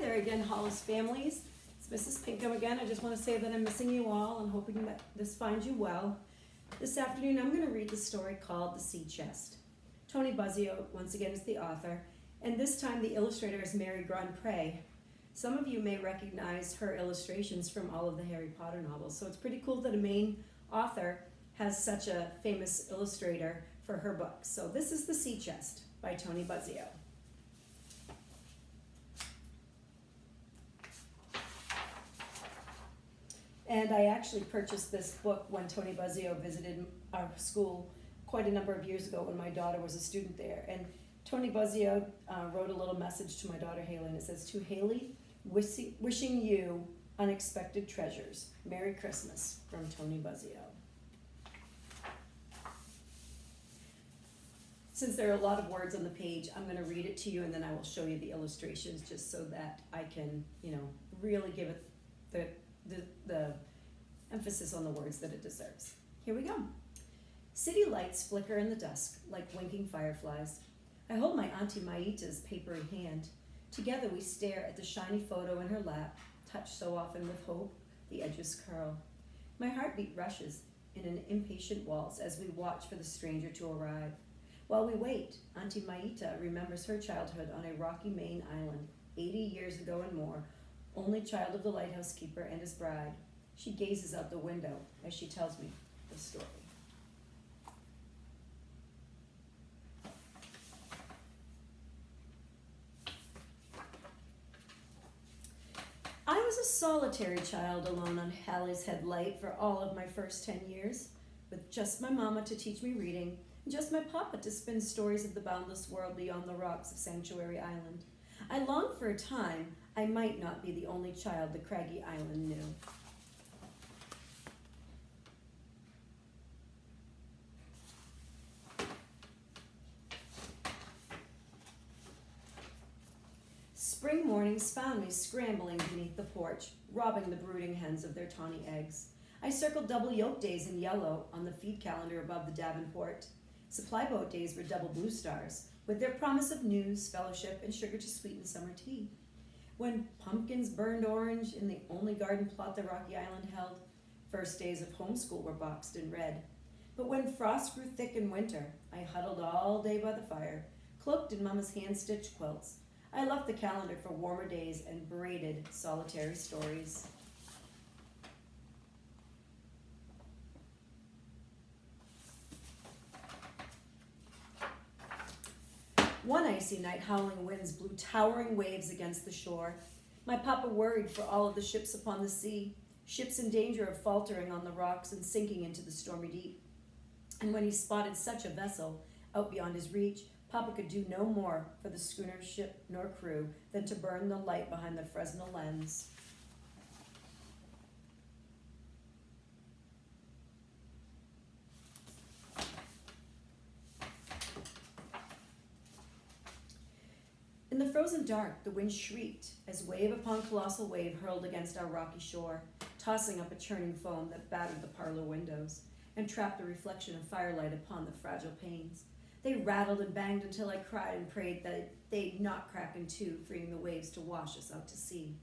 there again, Hollis families. It's Mrs. Pinkham again. I just want to say that I'm missing you all and hoping that this finds you well. This afternoon I'm going to read the story called The Sea Chest. Toni Buzzeo, once again, is the author, and this time the illustrator is Mary Grandpré. Some of you may recognize her illustrations from all of the Harry Potter novels, so it's pretty cool that a Maine author has such a famous illustrator for her books. So this is The Sea Chest by Toni Buzzeo. And I actually purchased this book when Toni Buzzeo visited our school quite a number of years ago when my daughter was a student there. And Toni Buzzeo wrote a little message to my daughter Haley, and it says, "To Haley, wishing you unexpected treasures. Merry Christmas," from Toni Buzzeo. Since there are a lot of words on the page, I'm going to read it to you, and then I will show you the illustrations just so that I can, really give it the emphasis on the words that it deserves. Here we go. City lights flicker in the dusk like winking fireflies. I hold my Auntie Maita's papery hand. Together we stare at the shiny photo in her lap, touched so often with hope, the edges curl. My heartbeat rushes in an impatient waltz as we watch for the stranger to arrive. While we wait, Auntie Maita remembers her childhood on a rocky Maine island, 80 years ago and more, only child of the lighthouse keeper and his bride. She gazes out the window as she tells me the story. I was a solitary child alone on Halley's Head Light for all of my first 10 years, with just my mama to teach me reading and just my papa to spin stories of the boundless world beyond the rocks of Sanctuary Island. I longed for a time I might not be the only child the craggy island knew. Spring mornings found me scrambling beneath the porch, robbing the brooding hens of their tawny eggs. I circled double yolk days in yellow on the feed calendar above the Davenport. Supply boat days were double blue stars, with their promise of news, fellowship, and sugar to sweeten summer tea. When pumpkins burned orange in the only garden plot the rocky island held, first days of homeschool were boxed in red. But when frost grew thick in winter, I huddled all day by the fire, cloaked in Mama's hand-stitched quilts. I left the calendar for warmer days and braided solitary stories. One icy night, howling winds blew towering waves against the shore. My papa worried for all of the ships upon the sea, ships in danger of faltering on the rocks and sinking into the stormy deep. And when he spotted such a vessel out beyond his reach, Papa could do no more for the schooner's ship nor crew than to burn the light behind the Fresnel lens. In the frozen dark, the wind shrieked as wave upon colossal wave hurled against our rocky shore, tossing up a churning foam that battered the parlor windows and trapped the reflection of firelight upon the fragile panes. They rattled and banged until I cried and prayed that they'd not crack in two, freeing the waves to wash us out to sea.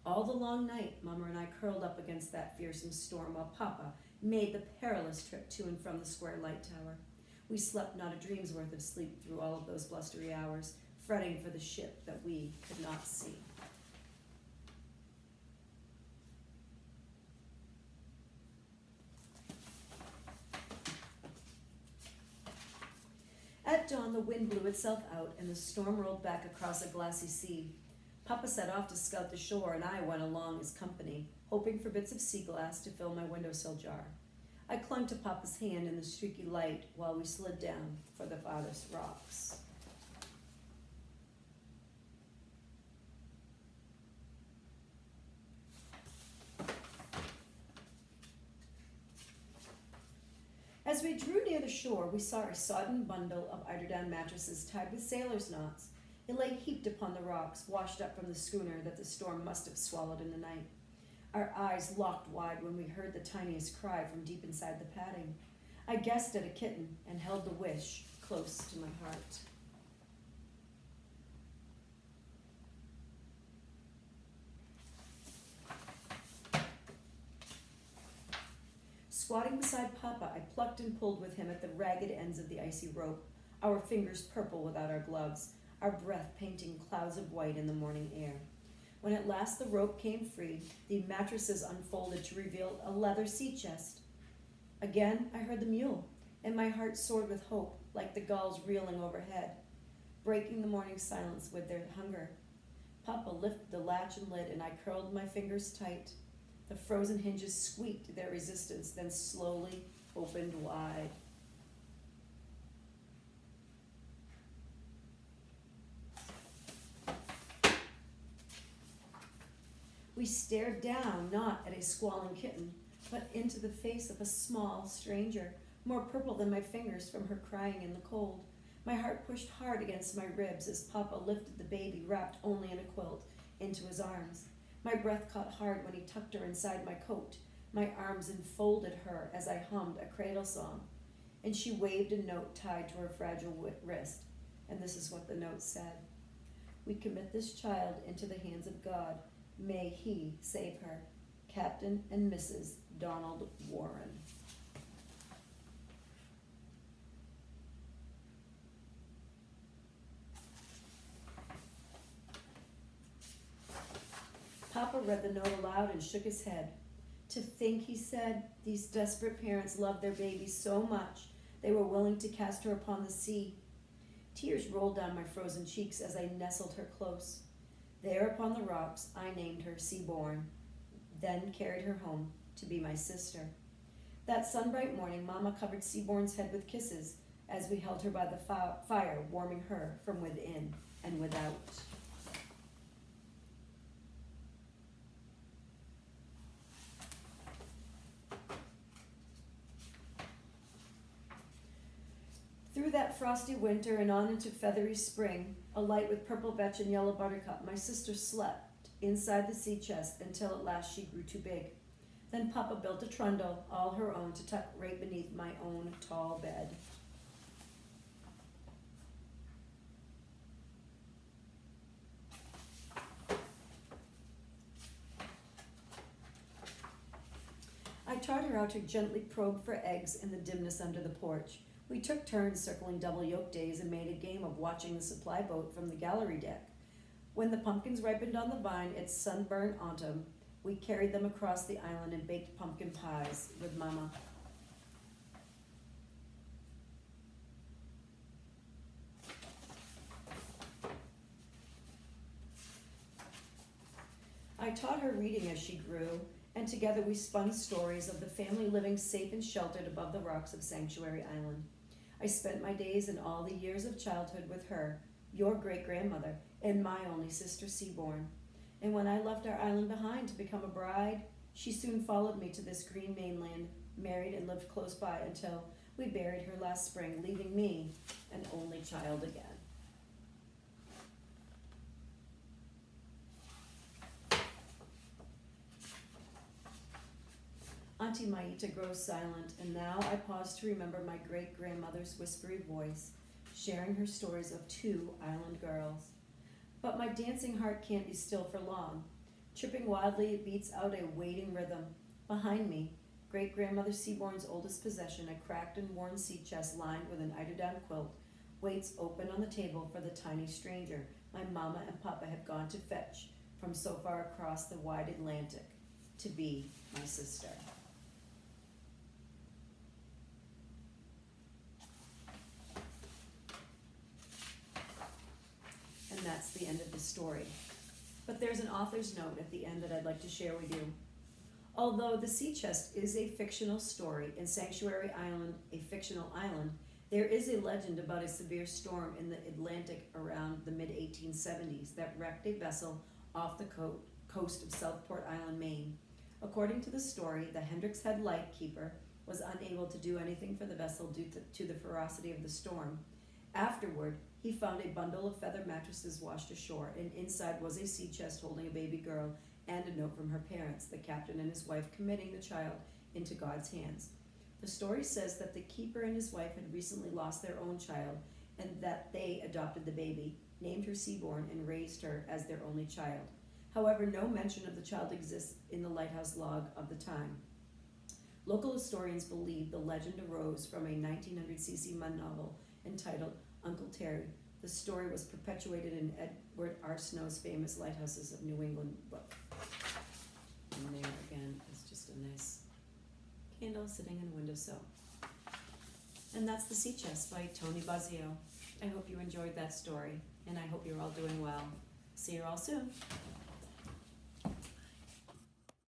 All the long night, Mama and I curled up against that fearsome storm while Papa made the perilous trip to and from the square light tower. We slept not a dream's worth of sleep through all of those blustery hours, fretting for the ship that we could not see. At dawn, the wind blew itself out and the storm rolled back across a glassy sea. Papa set off to scout the shore and I went along as company, hoping for bits of sea glass to fill my windowsill jar. I clung to Papa's hand in the streaky light while we slid down for the farthest rocks. As we drew near the shore, we saw a sodden bundle of eiderdown mattresses tied with sailors' knots. It lay heaped upon the rocks, washed up from the schooner that the storm must have swallowed in the night. Our eyes locked wide when we heard the tiniest cry from deep inside the padding. I guessed at a kitten and held the wish close to my heart. Squatting beside Papa, I plucked and pulled with him at the ragged ends of the icy rope, our fingers purple without our gloves, our breath painting clouds of white in the morning air. When at last the rope came free, the mattresses unfolded to reveal a leather sea chest. Again I heard the mule, and my heart soared with hope, like the gulls reeling overhead, breaking the morning silence with their hunger. Papa lifted the latch and lid, and I curled my fingers tight. The frozen hinges squeaked their resistance, then slowly opened wide. We stared down, not at a squalling kitten, but into the face of a small stranger, more purple than my fingers from her crying in the cold. My heart pushed hard against my ribs as Papa lifted the baby, wrapped only in a quilt, into his arms. My breath caught hard when he tucked her inside my coat. My arms enfolded her as I hummed a cradle song, and she waved a note tied to her fragile wrist. And this is what the note said: "We commit this child into the hands of God. May He save her. Captain and Mrs. Donald Warren." Papa read the note aloud and shook his head. "To think," he said, "these desperate parents loved their baby so much they were willing to cast her upon the sea." Tears rolled down my frozen cheeks as I nestled her close. There upon the rocks I named her Seaborn, then carried her home to be my sister. That sunbright morning, Mama covered Seaborn's head with kisses as we held her by the fire, warming her from within and without. Through that frosty winter and on into feathery spring, alight with purple vetch and yellow buttercup, my sister slept inside the sea chest until at last she grew too big. Then Papa built a trundle, all her own, to tuck right beneath my own tall bed. I taught her how to gently probe for eggs in the dimness under the porch. We took turns circling double yolk days and made a game of watching the supply boat from the gallery deck. When the pumpkins ripened on the vine, it's sunburned autumn, we carried them across the island and baked pumpkin pies with Mama. I taught her reading as she grew, and together we spun stories of the family living safe and sheltered above the rocks of Sanctuary Island. I spent my days and all the years of childhood with her, your great-grandmother, and my only sister Seaborn. And when I left our island behind to become a bride, she soon followed me to this green mainland, married and lived close by until we buried her last spring, leaving me an only child again. Auntie Maita grows silent, and now I pause to remember my great-grandmother's whispery voice, sharing her stories of 2 island girls. But my dancing heart can't be still for long. Tripping wildly, it beats out a waiting rhythm. Behind me, great-grandmother Seaborn's oldest possession, a cracked and worn sea chest lined with an eiderdown quilt, waits open on the table for the tiny stranger my Mama and Papa have gone to fetch from so far across the wide Atlantic to be my sister. And that's the end of the story. But there's an author's note at the end that I'd like to share with you. Although the sea chest is a fictional story and Sanctuary Island a fictional island, there is a legend about a severe storm in the Atlantic around the mid-1870s that wrecked a vessel off the coast of Southport Island, Maine. According to the story, the Hendricks Head lightkeeper was unable to do anything for the vessel due to the ferocity of the storm. Afterward, he found a bundle of feather mattresses washed ashore, and inside was a sea chest holding a baby girl and a note from her parents, the captain and his wife committing the child into God's hands. The story says that the keeper and his wife had recently lost their own child, and that they adopted the baby, named her Seaborn, and raised her as their only child. However, no mention of the child exists in the lighthouse log of the time. Local historians believe the legend arose from a 1900 C.C. Munn novel entitled Uncle Terry. The story was perpetuated in Edward R. Snow's famous Lighthouses of New England book. And there again is just a nice candle sitting in a windowsill. And that's The Sea Chest by Toni Buzzeo. I hope you enjoyed that story, and I hope you're all doing well. See you all soon.